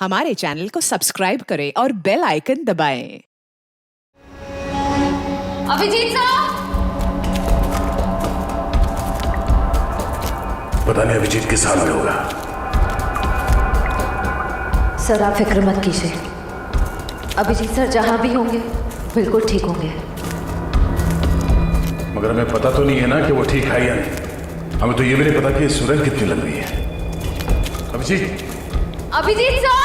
हमारे चैनल को सब्सक्राइब करें और बेल आइकन दबाएं। अभिजीत साहब! पता नहीं अभिजीत किस हाल में होगा। सर आप फिक्र मत कीजिए, अभिजीत सर जहां भी होंगे बिल्कुल ठीक होंगे। मगर हमें पता तो नहीं है ना कि वो ठीक है या नहीं। हमें तो ये भी नहीं पता कि सूरज कितनी लंबी है। Abhijit! Abhijit sir!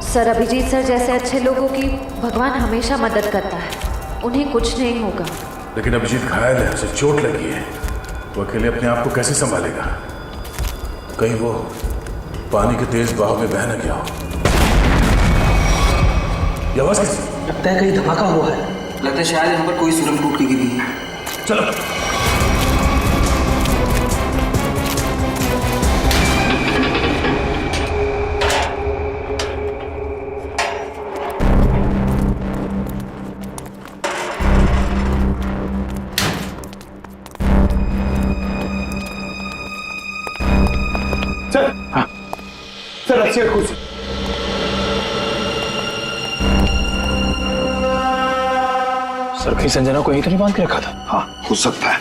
Sir Abhijit sir जैसे अच्छे लोगों की भगवान हमेशा मदद करता है, उन्हें कुछ नहीं होगा। लेकिन अभिजीत घायल है, उसे चोट लगी है। वो अकेले अपने आप को कैसे संभालेगा? कहीं वो पानी के तेज बहाव में बह न गया हो। ये आवाज कैसी? लगता है कहीं धमाका हुआ है। लगता है शायद यहाँ पर कोई सुरंग टूट के गिरी है। चलो। सर! हाँ सर, अच्छी कुछ सर, कहीं संजना को यहीं तो नहीं बांध के रखा था? हाँ हो सकता है।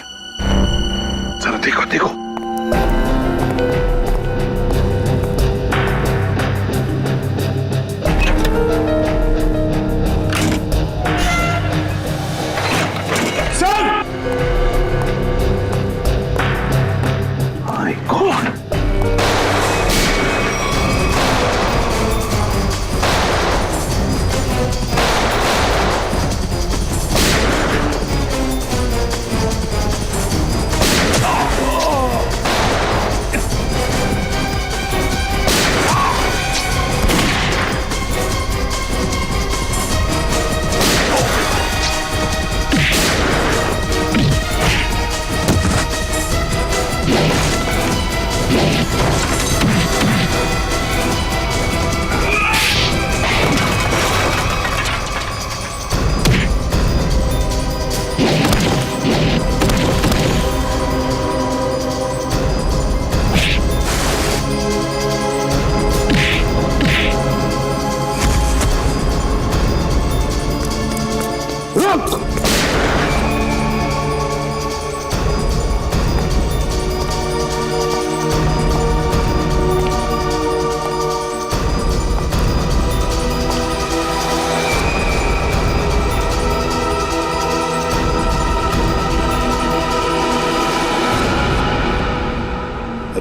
जरा देखो देखो। Sir! My God!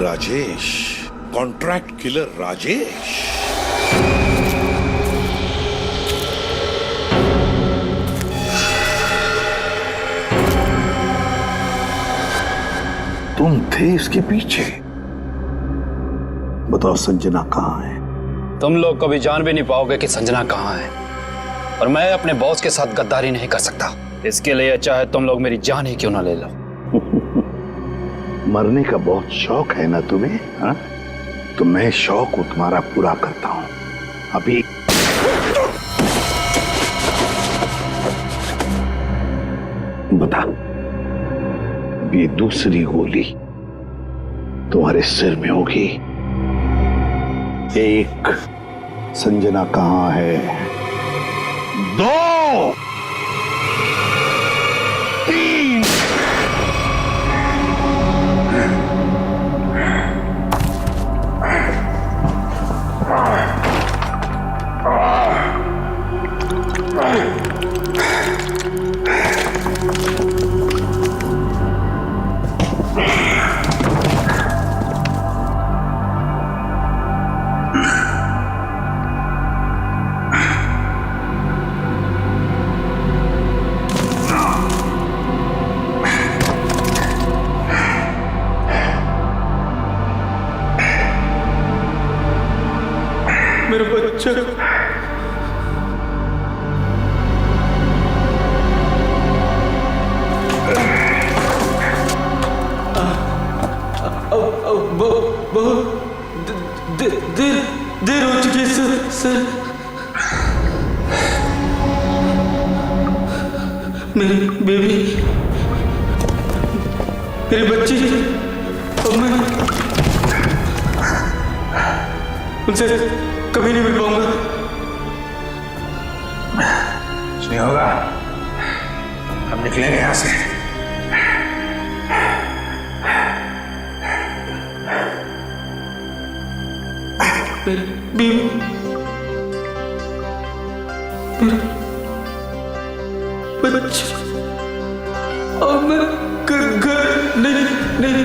Rajesh, contract killer Rajesh. तुम थे इसके पीछे। बताओ संजना कहाँ है? तुम लोग कभी जान भी नहीं पाओगे कि संजना कहाँ है, और मैं अपने बॉस के साथ गद्दारी नहीं कर सकता। इसके लिए चाहे तुम लोग मेरी जान ही क्यों ना ले लो। मरने का बहुत शौक है ना तुम्हें? हा? तो मैं शौक तुम्हारा पूरा करता हूं। अभी बता, ये दूसरी गोली तुम्हारे सिर में होगी। एक, संजना कहां है? दो, तीन। मेरा बच्चा। बहुत देर हो चुकी है सर। मेरी बेबी, मेरी बच्ची, अब मैं उनसे कभी नहीं मिल पाऊंगा। कुछ नहीं होगा, हम निकलेंगे यहाँ से। मेरी बीवी, मेरा बच्चा, और मैं घर नहीं नहीं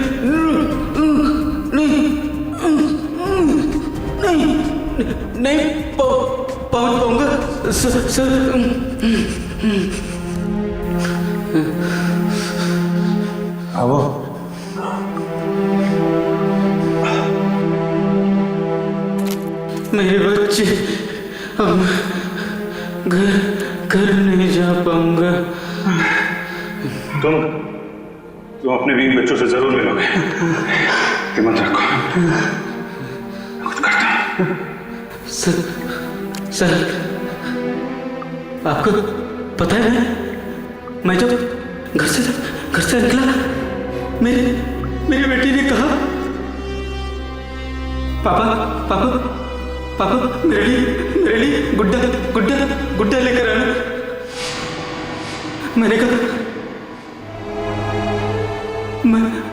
नहीं नहीं पहुंच पाऊंगा सर। वो मेरे बच्चे, अब घर नहीं जा पाऊंगा। तुम अपने बीवी बच्चों से जरूर मिलोगे, हिम्मत रखो, कुछ करता हूं। सर, आपको पता है मैं जब घर से निकला, मेरी बेटी ने कहा, पापा मेरे लिए गुड्डा लेकर आना। मैंने कहा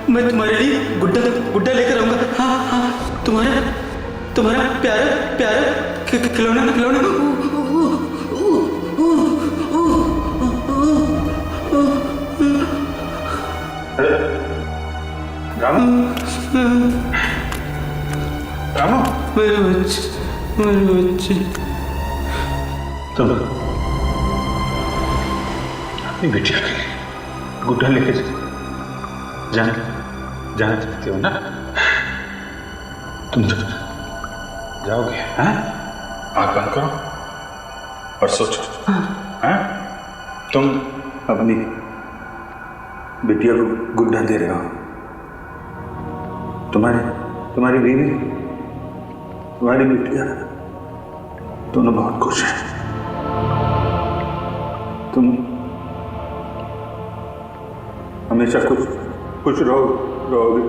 मैं तुम्हारे लिए गुड्डा लेकर आऊंगा। हाँ, तुम्हारा प्यारा खिलौना। रामू, मेरे बच्चे, तुम अपनी बेटिया के लिए गुड्डा लेके जाना चाहते हो ना? तुम जाओगे? हैं? आँख बंद करो और सोचो। हैं? तुम अपनी बिटिया को गुड्डा दे रहे हो, तुम्हारी बीवी, तुम्हारी बिटिया दोनों बहुत खुश हैं। तुम हमेशा खुश रहोगे।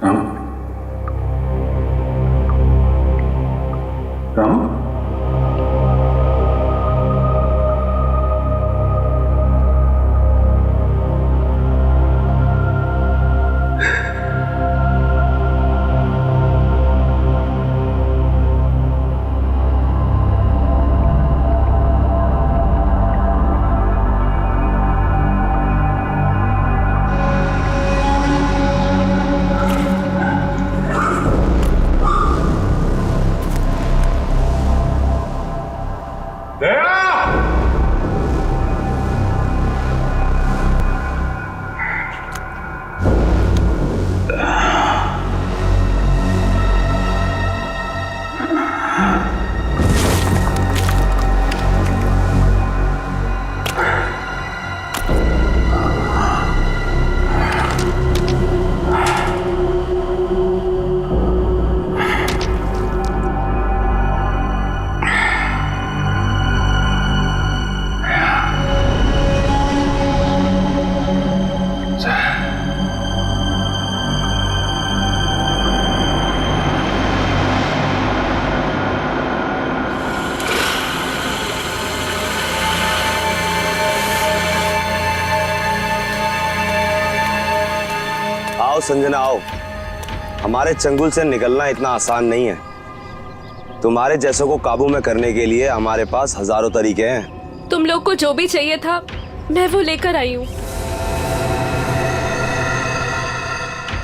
राम, आओ संजना आओ, हमारे चंगुल से निकलना इतना आसान नहीं है। तुम्हारे जैसों को काबू में करने के लिए हमारे पास हजारों तरीके हैं। तुम लोग को जो भी चाहिए था मैं वो लेकर आई हूँ।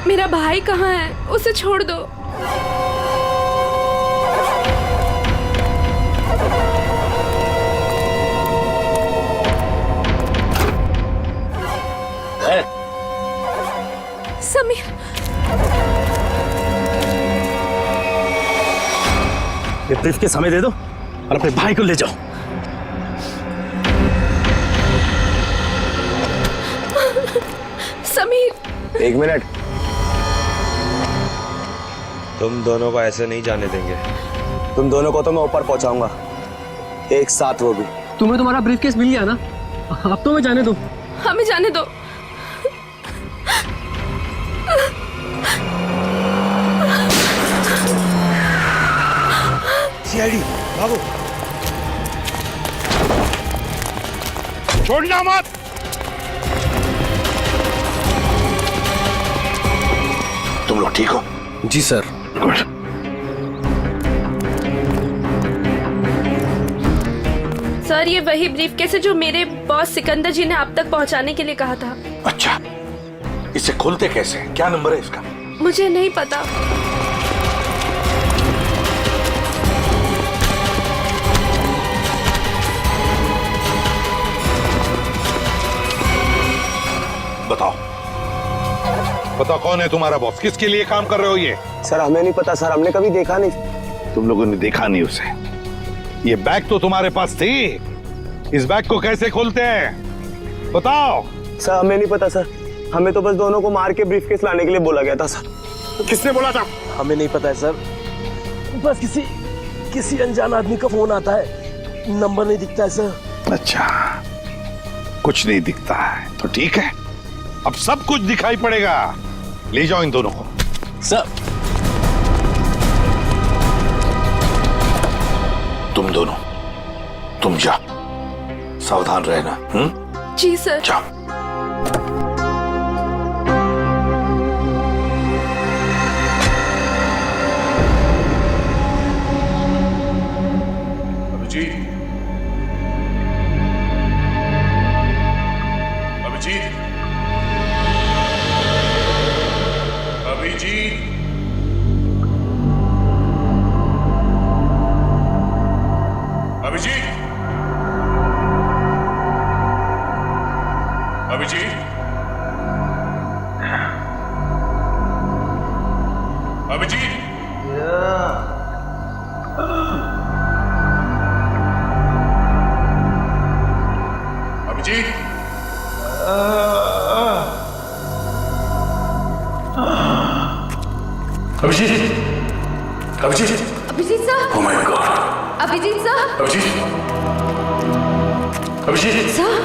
मेरा भाई कहाँ है? उसे छोड़ दो। समीर, ये ब्रीफकेस हमें दे दो और अपने भाई को ले जाओ। समीर, एक मिनट, तुम दोनों को ऐसे नहीं जाने देंगे। तुम दोनों को तो मैं ऊपर पहुंचाऊंगा, एक साथ वो भी। तुम्हें तुम्हारा ब्रीफकेस मिल गया ना, अब तो मैं जाने दो। हमें जाने दो। सीआईडी बाबू, छोड़ना मत। तुम लोग ठीक हो? जी सर। गुड। सर ये वही ब्रीफकेस है जो मेरे बॉस सिकंदर जी ने आप तक पहुंचाने के लिए कहा था। अच्छा, इसे खोलते कैसे? क्या नंबर है इसका? मुझे नहीं पता। बताओ, बताओ कौन है तुम्हारा बॉस? किसके लिए काम कर रहे हो ये? सर हमें नहीं पता सर, हमने कभी देखा नहीं। तुम लोगों ने देखा नहीं उसे? ये बैग तो तुम्हारे पास थी, इस बैग को कैसे खोलते हैं बताओ। सर हमें नहीं पता सर, हमें तो बस दोनों को मार के ब्रीफकेस लाने के लिए बोला गया था सर। किसने बोला था? हमें नहीं पता है सर, बस किसी अनजान आदमी का फोन आता है, नंबर नहीं दिखता है सर। अच्छा, कुछ नहीं दिखता है तो ठीक है, अब सब कुछ दिखाई पड़ेगा। ले जाओ इन दोनों को। सर तुम दोनों, तुम जाओ, सावधान रहना। जी सर। जाओ। अभिजीत, अभिजीत, अभिजीत, अभिजीत, अभिजीत, अभिजीत, अभिजीत, अभिजीत, अभिजीत, अभिजीत साहब, ओह माय गॉड, अभिजीत साहब, अभिजीत, अभिजीत, साहब,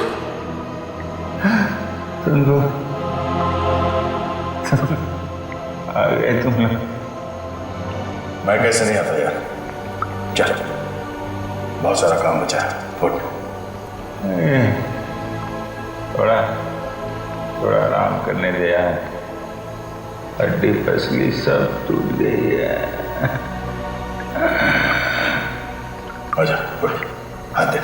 आ गए तुम लोग। मैं कैसे नहीं आता यार, चल बहुत सारा काम बचा है, फुट। थोड़ा थोड़ा आराम करने दे यार, हड्डी पसली सब टूट गई है। आजा, उठ, हाथ दे,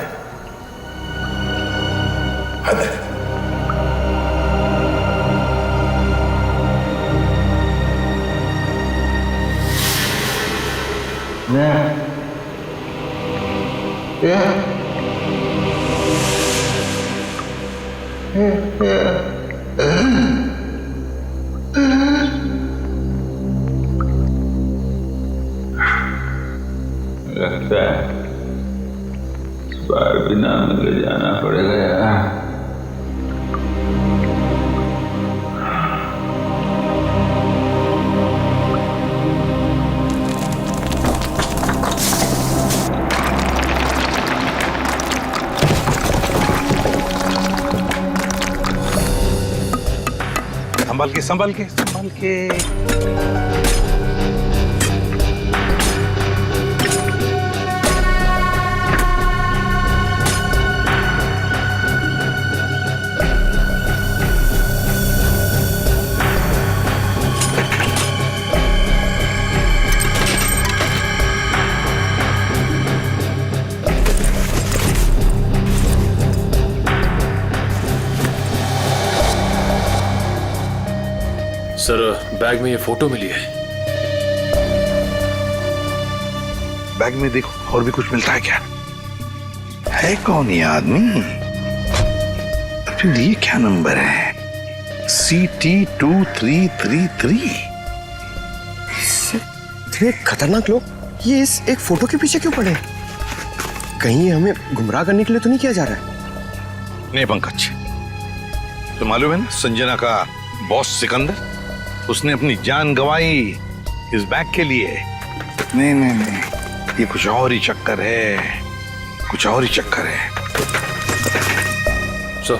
हाथ दे। लगता है इस बार बिना मिले जाना पड़ेगा यार। संभल के, संभल के, संभल के। सर बैग में ये फोटो मिली है। बैग में देखो और भी कुछ मिलता है क्या? है कौन ये आदमी? फिर ये क्या नंबर है? CT2333। इतने खतरनाक लोग ये इस एक फोटो के पीछे क्यों पड़े? कहीं हमें गुमराह करने के लिए तो नहीं किया जा रहा है? नहीं पंकज, तो मालूम है ना संजना का बॉस सिकंदर, उसने अपनी जान गंवाई इस बैग के लिए। नहीं नहीं नहीं, ये कुछ और ही चक्कर है, कुछ और ही चक्कर है। सर,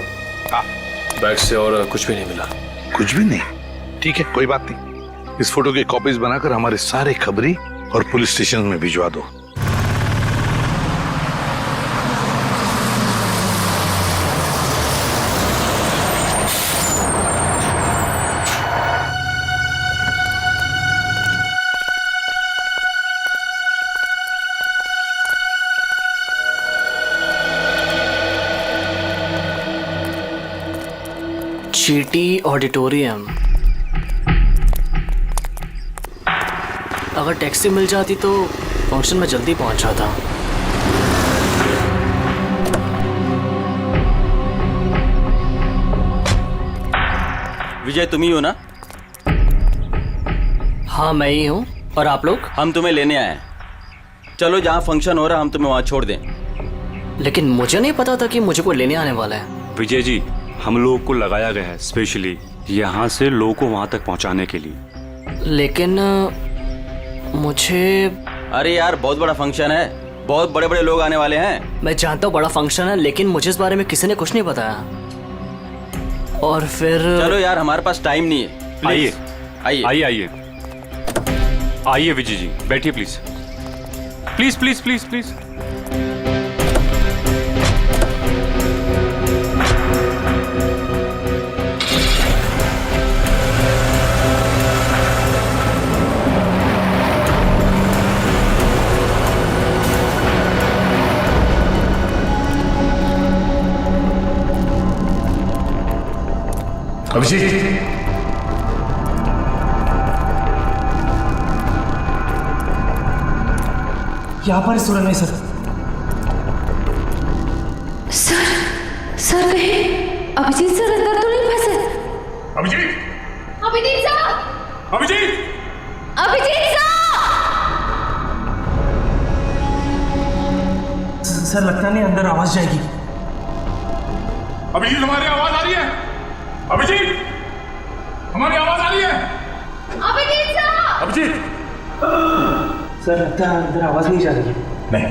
बैग से और कुछ भी नहीं मिला। कुछ भी नहीं? ठीक है, कोई बात नहीं। इस फोटो की कॉपीज बनाकर हमारे सारे खबरी और पुलिस स्टेशन में भिजवा दो। चीटी ऑडिटोरियम। अगर टैक्सी मिल जाती तो फंक्शन में जल्दी पहुंच जाता। विजय तुम ही हो ना? हाँ मैं ही हूँ। और आप लोग? हम तुम्हें लेने आए हैं। चलो जहाँ फंक्शन हो रहा हम तुम्हें वहाँ छोड़ दें। लेकिन मुझे नहीं पता था कि मुझे कोई लेने आने वाला है। विजय जी, हम लोगों को लगाया गया है स्पेशली यहाँ से लोगों को वहाँ तक पहुँचाने के लिए। लेकिन मुझे... अरे यार बहुत बड़ा फंक्शन है, बहुत बड़े बड़े लोग आने वाले हैं। मैं जानता हूँ बड़ा फंक्शन है, लेकिन मुझे इस बारे में किसी ने कुछ नहीं बताया। और फिर... चलो यार हमारे पास टाइम नहीं है। आइए आइए आइए आइए आइए विजय जी, बैठिए please please please please please. Abhijit, यहाँ पर स्टूडेंट है सर। सर कहीं अभिजीत सर अंदर तो नहीं फंसे? अभिजीत, अभिजीत सर! अभिजीत, अभिजीत सर लगता नहीं अंदर आवाज जाएगी। अभिजीत हमारी आवाज आ रही है? अभिजीत, हमारी आवाज आ रही है? अभिजीत सर! अभिजीत, सर लगता है अंदर आवाज नहीं जा रही है। नहीं,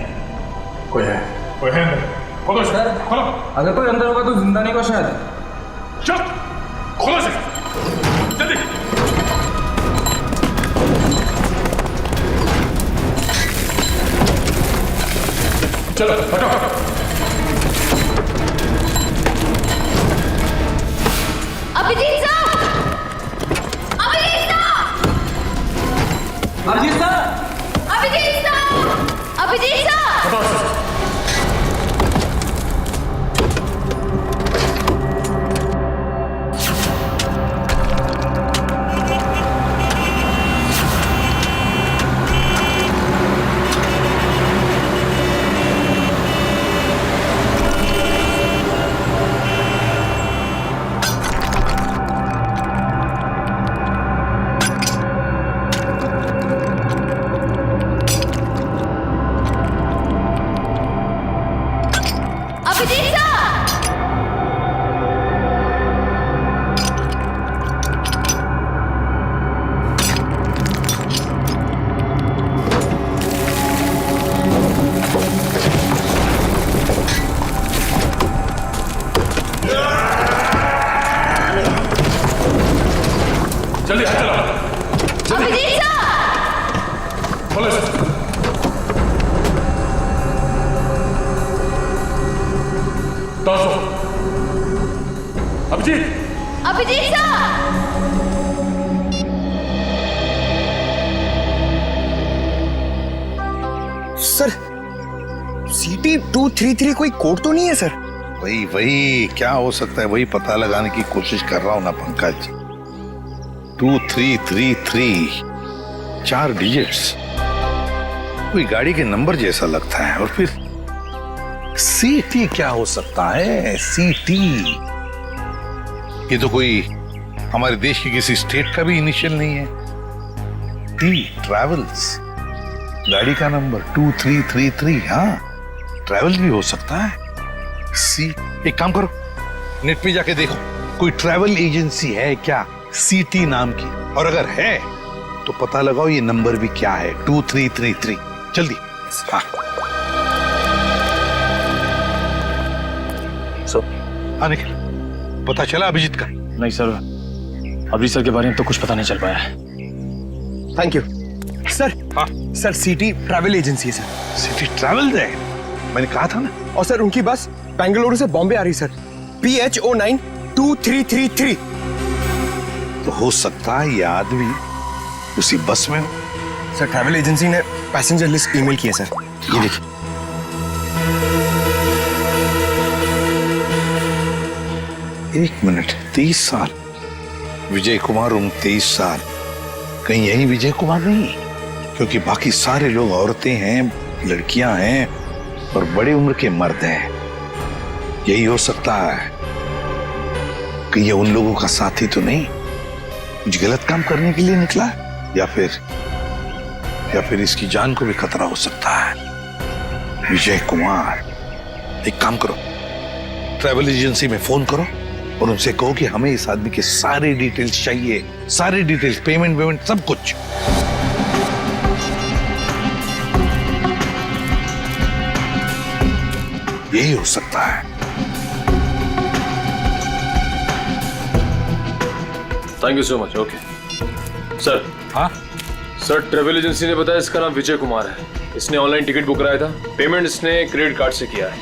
कोई है अंदर। खोलो सर, खोलो। अगर कोई अंदर होगा तो जिंदा नहीं होगा शायद। चुप, खोलो से जल्दी। चलो हटो। Abhijit sir! Abhijit sir! Abhijit sir! Abhijit sir! Abhijit sir! जल्दी चलो। अभिजीत सर! खोलो से। दो Abhijit, Abhijit sir! Sir CT 233 कोई कोड तो नहीं है सर? वही क्या हो सकता है, वही पता लगाने की कोशिश कर रहा हूं ना पंकज। 2333, 4 डिजिट्स, कोई गाड़ी के नंबर जैसा लगता है। और फिर CT क्या हो सकता है? CT ये तो कोई हमारे देश की किसी स्टेट का भी इनिशियल नहीं है। T ट्रैवल्स, गाड़ी का नंबर 2333। हाँ, ट्रैवल भी हो सकता है। सी, एक काम करो, नेट पे जाके देखो कोई ट्रैवल एजेंसी है क्या CT नाम की, और अगर है तो पता लगाओ ये नंबर भी क्या है, 2333। जल्दी हाँ सर। हाँ निखिल, पता चला अभिजीत का? नहीं सर, अभिजीत सर के बारे में तो कुछ पता नहीं चल पाया है। Thank you sir. हाँ सर सिटी ट्रैवल एजेंसी है सर। सिटी ट्रैवल है, मैंने कहा था ना। और सर उनकी बस बेंगलुरु से बॉम्बे आ रही सर, PHO9 2333। तो हो सकता है ये आदमी उसी बस में हो। सर ट्रैवल एजेंसी ने पैसेंजर लिस्ट ईमेल की है सर, ये देखिए। एक मिनट, 30 साल, विजय कुमार उम्र 23 साल। कहीं यही विजय कुमार नहीं? क्योंकि बाकी सारे लोग औरतें हैं, लड़कियां हैं और बड़ी उम्र के मर्द हैं। यही हो सकता है कि ये उन लोगों का साथी तो नहीं, कुछ गलत काम करने के लिए निकला है, या फिर इसकी जान को भी खतरा हो सकता है। विजय कुमार, एक काम करो, ट्रैवल एजेंसी में फोन करो और उनसे कहो कि हमें इस आदमी के सारे डिटेल्स चाहिए, सारे डिटेल्स, पेमेंट सब कुछ। यही हो सकता है। Thank you so much. Okay sir. हाँ सर, ट्रैवल एजेंसी ने बताया इसका नाम विजय कुमार है। इसने ऑनलाइन टिकट बुक कराया था, पेमेंट इसने क्रेडिट कार्ड से किया है।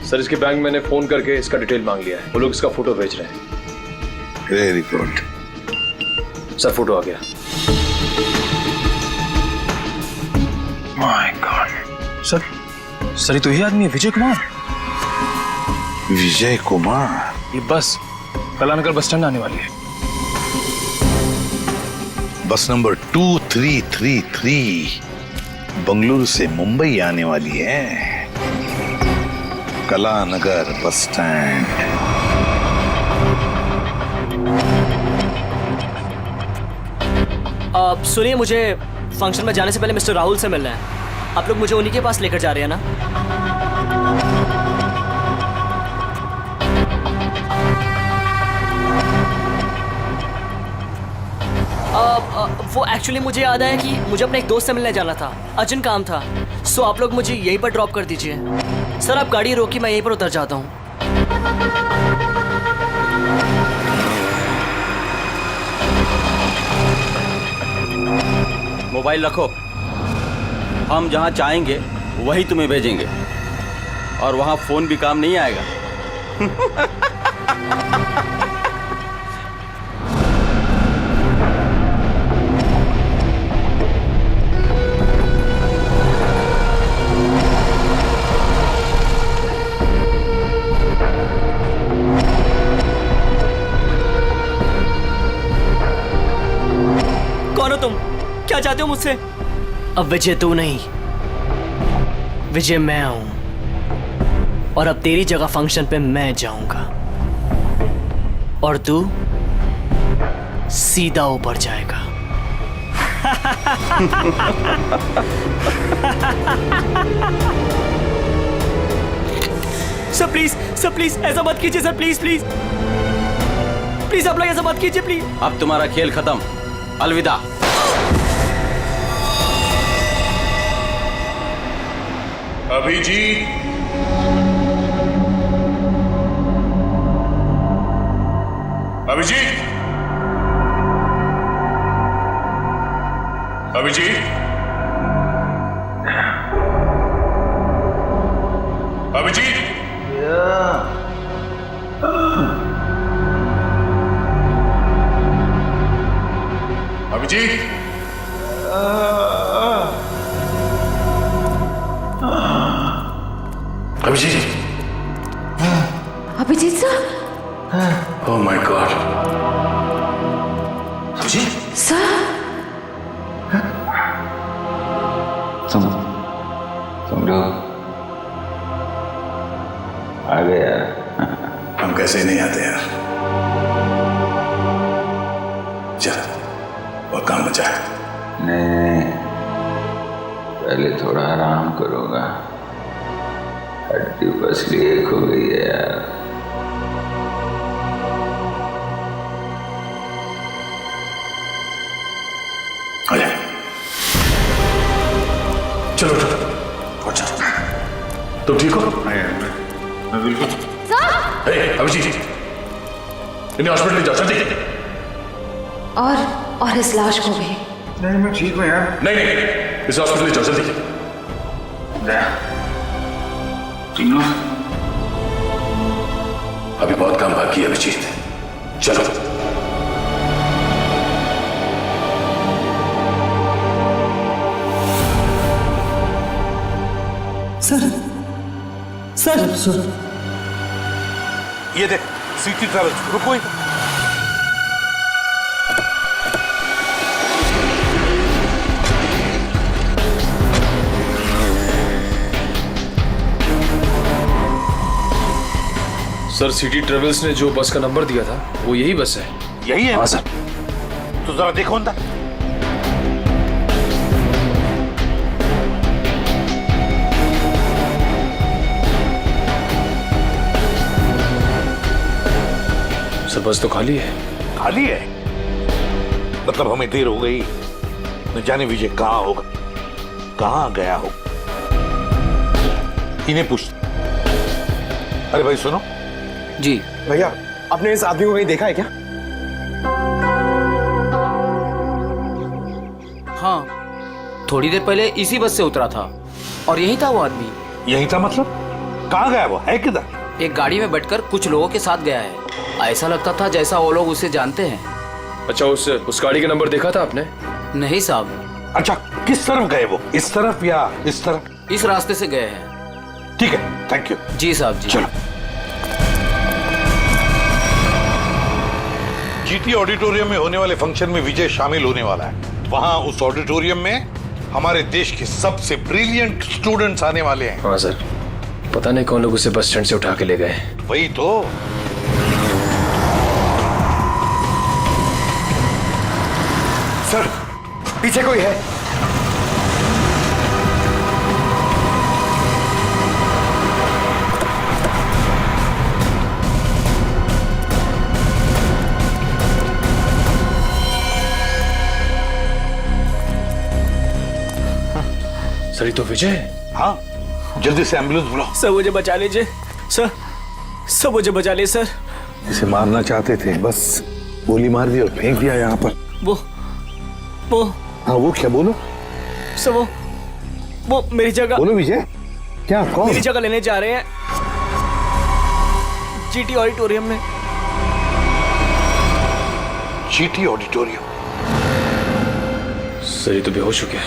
सर इसके बैंक मैंने फोन करके इसका डिटेल मांग लिया है, वो लोग इसका फोटो भेज रहे हैं। Very good. सर फोटो आ गया। My God. सर ये तो यही आदमी है, विजय कुमार। विजय कुमार। ये बस कलानगर बस स्टैंड आने वाली है। बस नंबर 2333 बंगलुरु से मुंबई आने वाली है। Kalanagar bus stand. सुनिए, मुझे फंक्शन में जाने से पहले मिस्टर राहुल से मिलना है। आप लोग मुझे उन्हीं के पास लेकर जा रहे हैं ना? वो एक्चुअली मुझे याद आया कि मुझे अपने एक दोस्त से मिलने जाना था, अर्जेंट काम था। सो आप लोग मुझे यहीं पर ड्रॉप कर दीजिए। सर आप गाड़ी रोकी, मैं यहीं पर उतर जाता हूँ। मोबाइल रखो, हम जहाँ चाहेंगे वही तुम्हें भेजेंगे, और वहाँ फोन भी काम नहीं आएगा। कौन हो तुम? क्या चाहते हो मुझसे? अब विजय तू नहीं, विजय मैं हूं, और अब तेरी जगह फंक्शन पे मैं जाऊंगा और तू सीधा ऊपर जाएगा। सर प्लीज ऐसा मत कीजिए सर, प्लीज प्लीज प्लीज आप लोग ऐसा मत कीजिए प्लीज। अब तुम्हारा खेल खत्म, अलविदा। Abhijit, Abhijit, Abhijit, Abhijit, Abhijit, Abhijit, Abhijit sir. Oh my God. Abhijit sir, तुम लोग आ गए यार। हम कैसे नहीं आते यार। चल और काम बचा है। नहीं, पहले थोड़ा आराम करूंगा, हड्डी पसली एक हो गई है यार। चलो तुम ठीक हो? मैं बिल्कुल। अभिजीत, इन्हें हॉस्पिटल ले जाओ जल्दी। और इस लाश को भी। नहीं, मैं ठीक हूँ यार। नहीं, इस हॉस्पिटल ले जाओ जल्दी। तीनों अभी बहुत काम बाकी है अभिजीत, चलो। सर ये देख, सिटी ट्रैवल्स, रुको ही। सर सिटी ट्रेवल्स ने जो बस का नंबर दिया था वो यही बस है। यही है? हाँ सर। तो जरा देखो अंदर। सर बस तो खाली है। खाली है? मतलब हमें देर हो गई, न जाने विजय कहाँ होगा, कहाँ गया हो। इन्हें पूछ। अरे भाई सुनो। जी भैया, आपने इस आदमी को कहीं देखा है क्या? हाँ, थोड़ी देर पहले इसी बस से उतरा था और यही था वो आदमी। यही था मतलब? कहाँ गया वो, है किधर? एक गाड़ी में बैठकर कुछ लोगों के साथ गया है। ऐसा लगता था जैसा वो लोग उसे जानते हैं। अच्छा, उस गाड़ी का नंबर देखा था आपने? नहीं साहब। अच्छा, किस तरफ गए वो, इस तरफ या इस तरफ? इस रास्ते से गए हैं। ठीक है, थैंक यू। जी साहब जी। चलो। जीटी ऑडिटोरियम में होने वाले फंक्शन में विजय शामिल होने वाला है। वहां उस ऑडिटोरियम में हमारे देश के सबसे ब्रिलियंट स्टूडेंट्स आने वाले हैं। हाँ सर, पता नहीं कौन लोग उसे बस स्टैंड से उठा के ले गए। वही तो। सर, पीछे कोई है? सर ये तो विजय। हाँ, जल्दी से एम्बुलेंस बुलाओ। सर मुझे बचा लीजिए सर, सर मुझे बचा लीजिए सर। इसे मारना चाहते थे, बस गोली मार दी और फेंक दिया यहाँ पर। वो हाँ, वो क्या? बोलो सर। वो मेरी जगह। बोलो विजय, क्या? कौन? मेरी जगह लेने जा रहे हैं जीटी ऑडिटोरियम में। GT auditorium? सर ये तो बेहोश हो गया।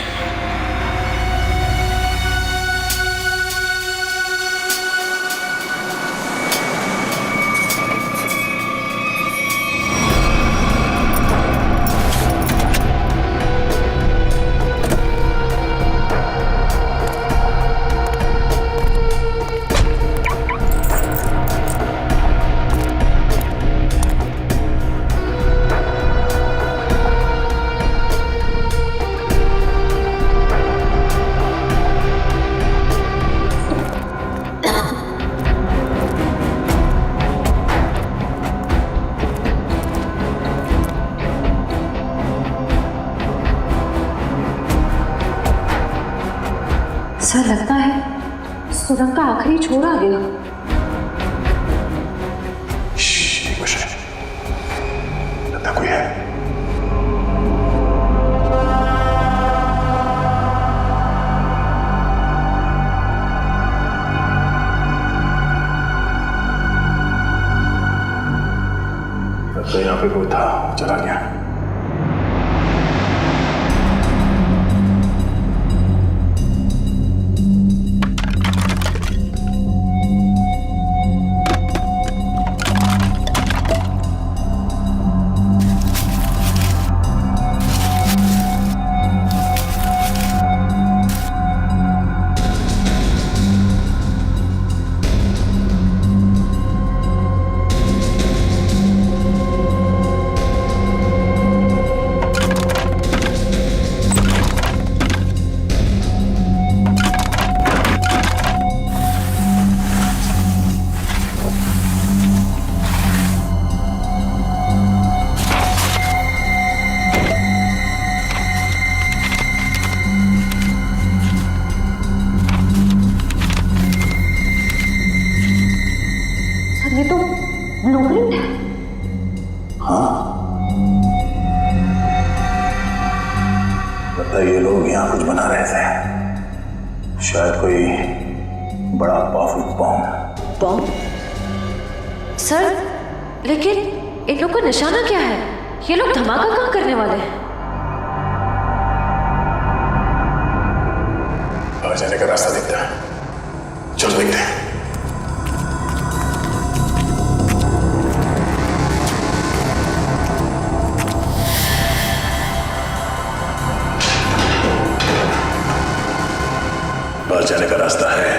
सर लगता है सुरंग का आखिरी छोर आ गया। लगता कोई है। लगता यहाँ पे कोई था, चला गया। तो ये लोग यहाँ कुछ बना रहे थे, शायद कोई बड़ा पावरफुल बॉम्ब। बॉम्ब? सर, लेकिन इन लोग का निशाना क्या है? ये लोग धमाका कहाँ करने वाले हैं? बाहर जाने का रास्ता दिखता है, चलो देखते हैं। बाहर जाने का रास्ता है।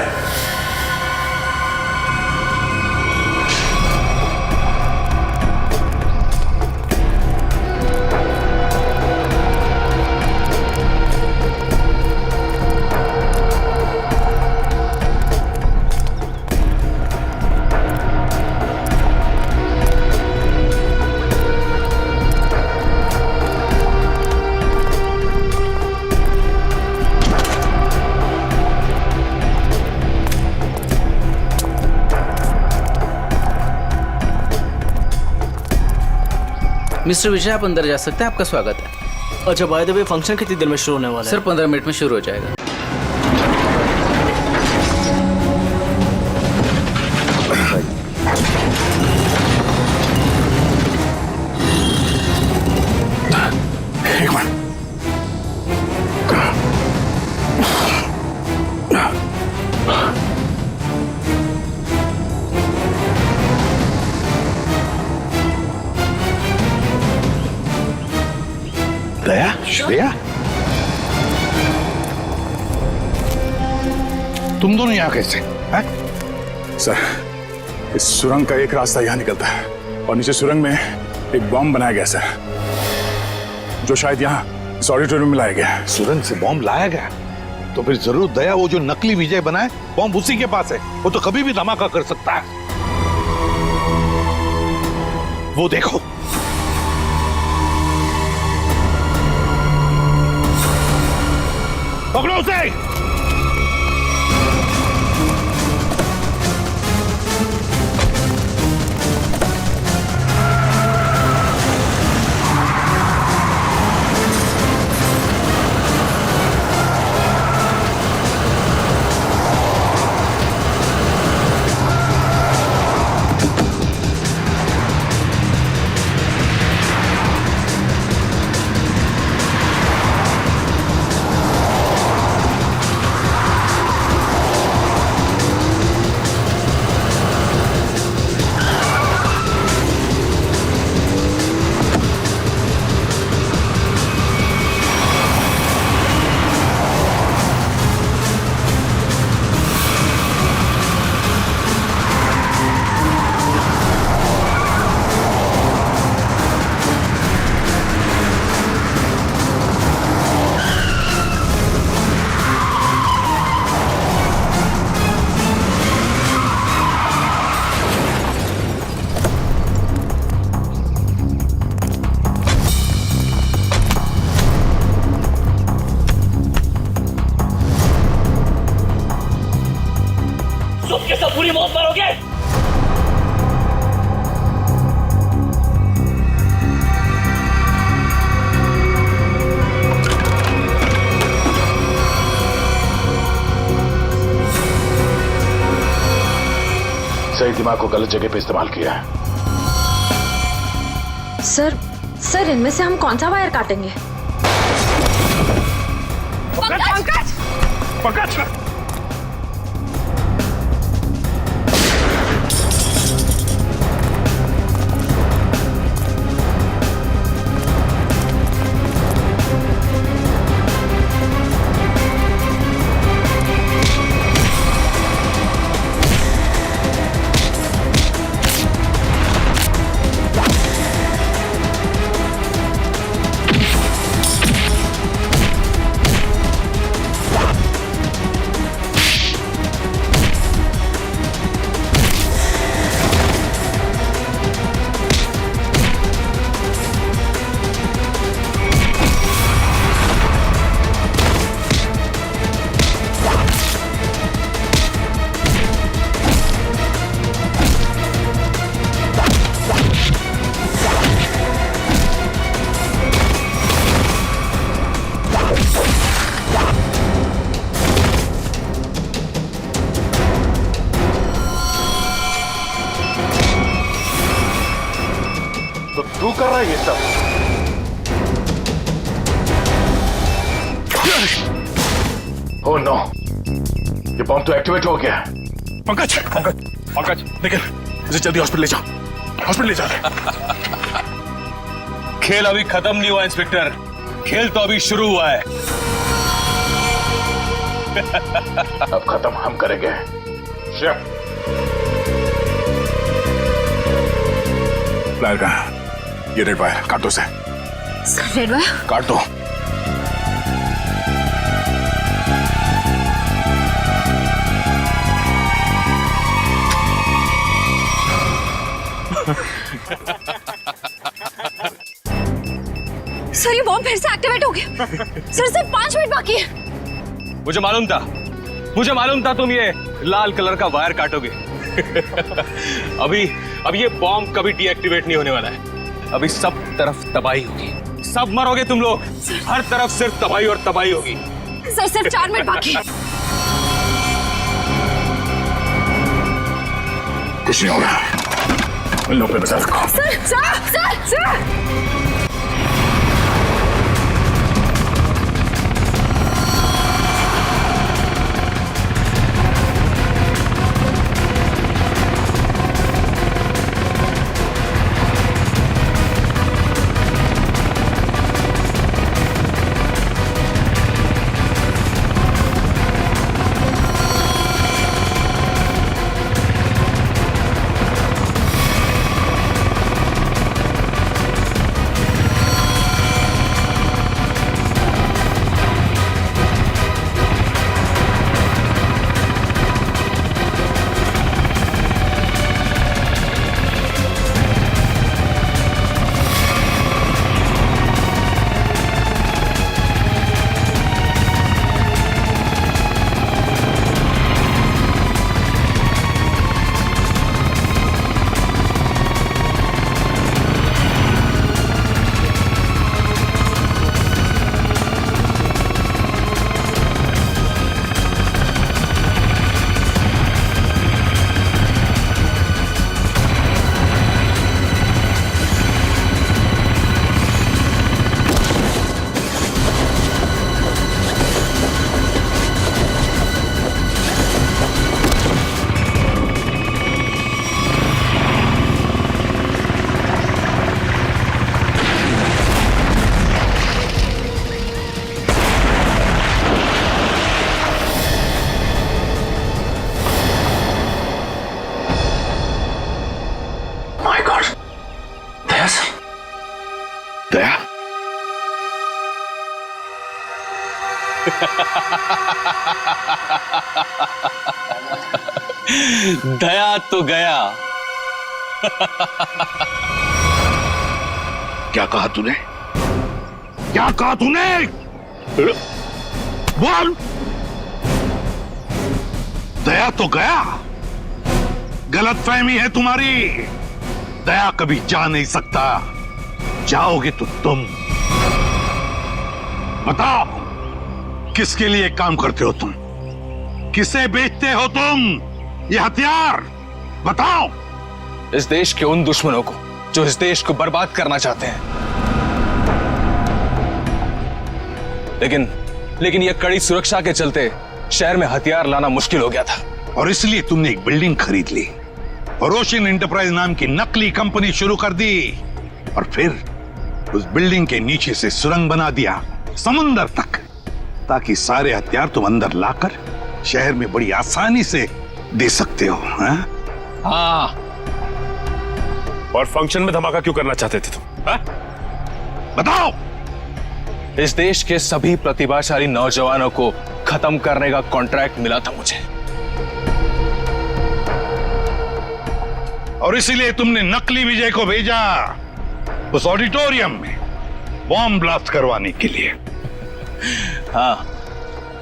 मिस्टर विजय, आप अंदर जा सकते हैं, आपका स्वागत है। अच्छा, बाय द वे फंक्शन कितनी देर में शुरू होने वाला है? सर 15 मिनट में शुरू हो जाएगा। एक मिनट, दया, श्रेया, तुम दोनों यहाँ कैसे हैं? सर, इस सुरंग का एक रास्ता यहाँ निकलता है और नीचे सुरंग में एक बॉम्ब बनाया गया सर, जो शायद यहाँ इस ऑडिटोरियम में लाया गया है। सुरंग से बॉम्ब लाया गया तो फिर जरूर दया वो जो नकली विजय बनाए बॉम्ब उसी के पास है। वो तो कभी भी धमाका कर सकता है। वो देखो, पकड़ो उसे। पूरी मौत मरोगे। सही दिमाग को गलत जगह पे इस्तेमाल किया है। सर इनमें से हम कौन सा वायर काटेंगे? पंकज! ओह नो, ये बॉम्ब तो एक्टिवेट हो गया। पंकज, पंकज, पंकज, निकल, इसे जल्दी हॉस्पिटल ले जाओ, हॉस्पिटल ले जाओ। खेल अभी खत्म नहीं हुआ इंस्पेक्टर, खेल तो अभी शुरू हुआ है। अब खत्म हम करेंगे। शेफ, फ्लायर कहाँ? ये रेड वायर काट दो उसे। सर रेड वायर काट दो। सर ये बॉम्ब फिर से एक्टिवेट हो गया। सर सिर्फ 5 मिनट बाकी है। मुझे मालूम था तुम ये लाल कलर का वायर काटोगे। अब ये बॉम्ब कभी डीएक्टिवेट नहीं होने वाला है। अभी सब तरफ तबाही होगी, सब मरोगे तुम लोग, हर तरफ सिर्फ तबाही और तबाही होगी। सर सिर्फ 4 मिनट बाकी है। कुछ नहीं हो रहा, इन लोगों पे बचा रखो। सर दया, दया तो गया। क्या कहा तूने? क्या कहा तूने? बोल। दया तो गया। गलतफहमी है तुम्हारी। दया कभी जा नहीं सकता, जाओगे तो तुम। बताओ, किसके लिए काम करते हो तुम? किसे बेचते हो तुम ये हथियार? बताओ। इस देश के उन दुश्मनों को जो इस देश को बर्बाद करना चाहते हैं। लेकिन यह कड़ी सुरक्षा के चलते शहर में हथियार लाना मुश्किल हो गया था, और इसलिए तुमने एक बिल्डिंग खरीद ली और रोशन एंटरप्राइज नाम की नकली कंपनी शुरू कर दी, और फिर उस बिल्डिंग के नीचे से सुरंग बना दिया समुंदर तक, ताकि सारे हथियार तुम अंदर लाकर शहर में बड़ी आसानी से दे सकते हो। हाँ। और फंक्शन में धमाका क्यों करना चाहते थे तुम? बताओ। इस देश के सभी प्रतिभाशाली नौजवानों को खत्म करने का कॉन्ट्रैक्ट मिला था मुझे, और इसीलिए तुमने नकली विजय को भेजा उस ऑडिटोरियम में बॉम्ब ब्लास्ट करवाने के लिए। हाँ,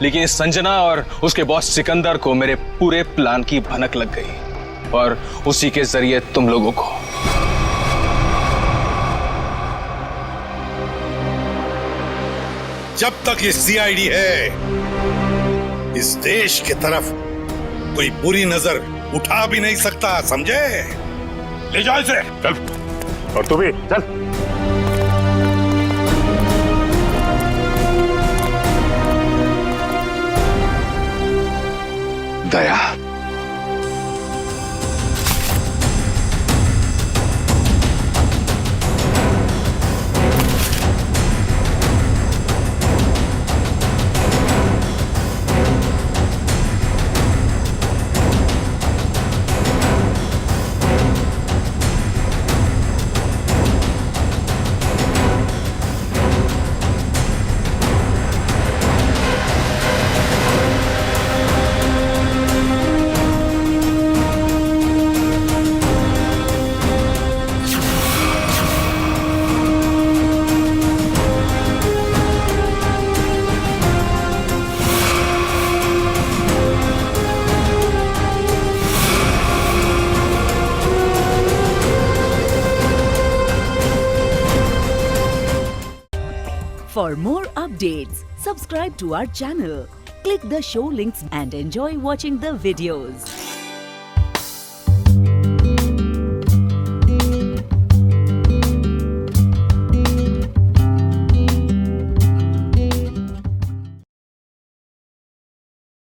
लेकिन संजना और उसके बॉस सिकंदर को मेरे पूरे प्लान की भनक लग गई, और उसी के जरिए तुम लोगों को। जब तक ये सीआईडी है, इस देश की तरफ कोई बुरी नजर उठा भी नहीं सकता, समझे? ले जाओ इसे। चल, और तू भी चल। दया। For more updates, subscribe to our channel, click the show links and enjoy watching the videos.